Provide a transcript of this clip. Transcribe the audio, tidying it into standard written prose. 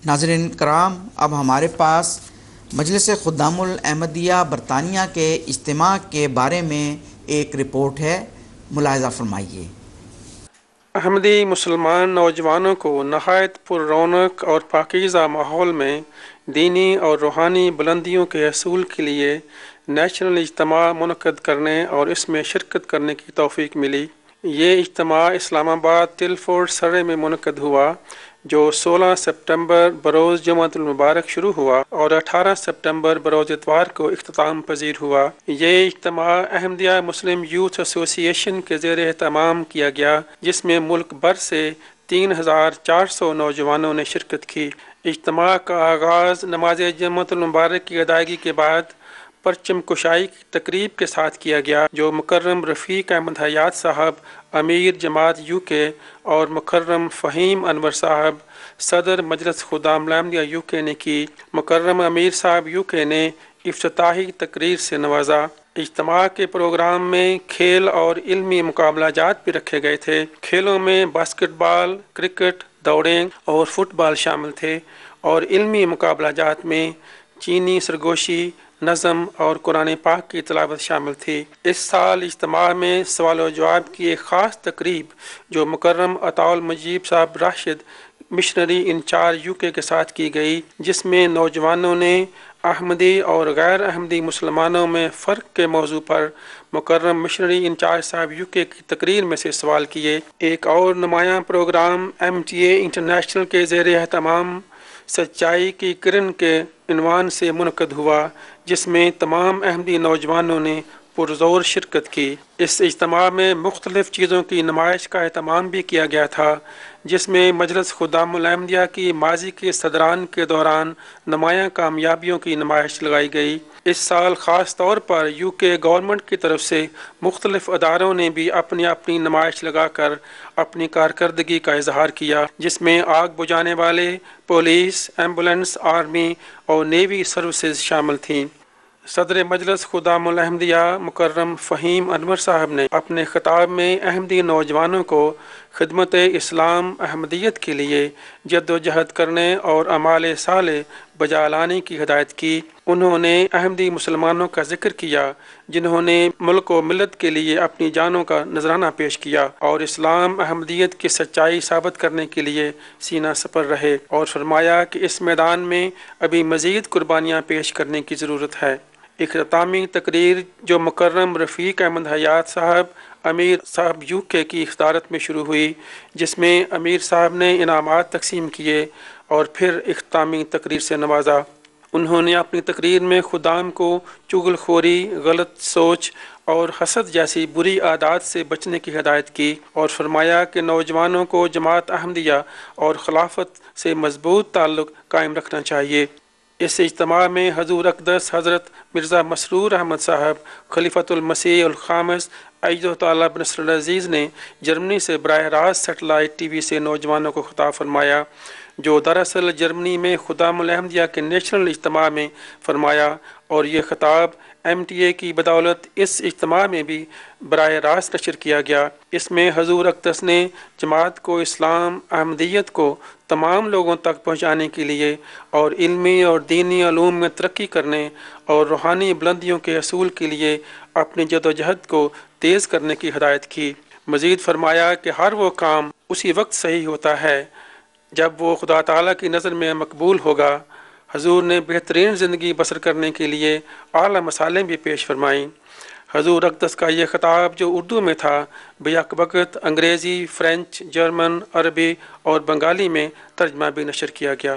ناظرین کرام، اب ہمارے پاس مجلس خدام الاحمدیہ برطانیہ کے اجتماع کے بارے میں ایک رپورٹ ہے، ملاحظہ فرمائیے۔ احمدی مسلمان نوجوانوں کو نہایت پر رونق اور پاکیزہ ماحول میں دینی اور روحانی بلندیوں کے حصول کے لیے نیشنل اجتماع منعقد کرنے اور اس میں شرکت کرنے کی توفیق ملی۔ یہ اجتماع اسلام آباد ٹلفورڈ سرے میں منعقد ہوا، جو 16 سپٹمبر بروز جمعۃ المبارک شروع ہوا اور 18 سپٹمبر بروز اتوار کو اختتام پذیر ہوا۔ یہ اجتماع احمدیہ مسلم یوتھ ایسوسی ایشن کے زیر اہتمام کیا گیا، جس میں ملک بھر سے 3400 نوجوانوں نے شرکت کی۔ اجتماع کا آغاز نماز جمعۃ المبارک کی ادائیگی کے بعد پرچم کشائی کی تقریب کے ساتھ کیا گیا، جو مکرم رفیق احمد حیات صاحب امیر جماعت UK اور مکرم فہیم انور صاحب صدر مجلس خدام الاحمدیہ UK نے کی۔ مکرم امیر صاحب UK نے افتتاحی تقریر سے نوازا۔ اجتماع کے پروگرام میں کھیل اور علمی مقابلہ جات بھی رکھے گئے تھے۔ کھیلوں میں باسکٹ بال، کرکٹ، دوڑیں اور فٹ بال شامل تھے، اور علمی مقابلہ جات میں چینی سرگوشی، نظم اور قرآن پاک کی تلاوت شامل تھی۔ اس سال اجتماع میں سوال و جواب کی ایک خاص تقریب جو مکرم عطاء المجید صاحب راشد مشنری انچارج UK کے ساتھ کی گئی، جس میں نوجوانوں نے احمدی اور غیر احمدی مسلمانوں میں فرق کے موضوع پر مکرم مشنری انچارج صاحب UK کی تقریر میں سے سوال کیے۔ ایک اور نمایاں پروگرام MTA انٹرنیشنل کے زیر اہتمام سچائی کی کرن کے عنوان سے منعقد ہوا، جس میں تمام احمدی نوجوانوں نے پرزور شرکت کی۔ اس اجتماع میں مختلف چیزوں کی نمائش کا اہتمام بھی کیا گیا تھا، جس میں مجلس خدام الاحمدیہ کی ماضی کے صدران کے دوران نمایاں کامیابیوں کی نمائش لگائی گئی۔ اس سال خاص طور پر UK گورنمنٹ کی طرف سے مختلف اداروں نے بھی اپنی اپنی نمائش لگا کر اپنی کارکردگی کا اظہار کیا، جس میں آگ بجھانے والے، پولیس، ایمبولینس، آرمی اور نیوی سروسز شامل تھیں۔ صدر مجلس خدام الاحمدیہ مکرم فہیم انور صاحب نے اپنے خطاب میں احمدی نوجوانوں کو خدمت اسلام احمدیت کے لیے جد و جہد کرنے اور اعمال صالح بجا لانے کی ہدایت کی۔ انہوں نے احمدی مسلمانوں کا ذکر کیا جنہوں نے ملک و ملت کے لیے اپنی جانوں کا نذرانہ پیش کیا اور اسلام احمدیت کی سچائی ثابت کرنے کے لیے سینہ سپر رہے، اور فرمایا کہ اس میدان میں ابھی مزید قربانیاں پیش کرنے کی ضرورت ہے۔ اختتامی تقریر جو مکرم رفیق احمد حیات صاحب امیر صاحب UK کی صدارت میں شروع ہوئی، جس میں امیر صاحب نے انعامات تقسیم کیے اور پھر اختتامی تقریر سے نوازا۔ انہوں نے اپنی تقریر میں خدام کو چغل خوری، غلط سوچ اور حسد جیسی بری عادات سے بچنے کی ہدایت کی، اور فرمایا کہ نوجوانوں کو جماعت احمدیہ اور خلافت سے مضبوط تعلق قائم رکھنا چاہیے۔ اس اجتماع میں حضور اقدس حضرت مرزا مسرور احمد صاحب خلیفۃ المسیح الخامس ایدہ تعالیٰ بنصر العزیز نے جرمنی سے براہ راست سیٹلائٹ TV سے نوجوانوں کو خطاب فرمایا، جو دراصل جرمنی میں خدام الاحمدیہ کے نیشنل اجتماع میں فرمایا، اور یہ خطاب MTA کی بدولت اس اجتماع میں بھی براہ راست نشر کیا گیا۔ اس میں حضور اقدس نے جماعت کو اسلام احمدیت کو تمام لوگوں تک پہنچانے کے لیے اور علمی اور دینی علوم میں ترقی کرنے اور روحانی بلندیوں کے حصول کے لیے اپنی جد و جہد کو تیز کرنے کی ہدایت کی۔ مزید فرمایا کہ ہر وہ کام اسی وقت صحیح ہوتا ہے جب وہ خدا تعالیٰ کی نظر میں مقبول ہوگا۔ حضور نے بہترین زندگی بسر کرنے کے لیے اعلیٰ مثالیں بھی پیش فرمائیں۔ حضور اقدس کا یہ خطاب جو اردو میں تھا، بیک وقت انگریزی، فرینچ، جرمن، عربی اور بنگالی میں ترجمہ بھی نشر کیا گیا۔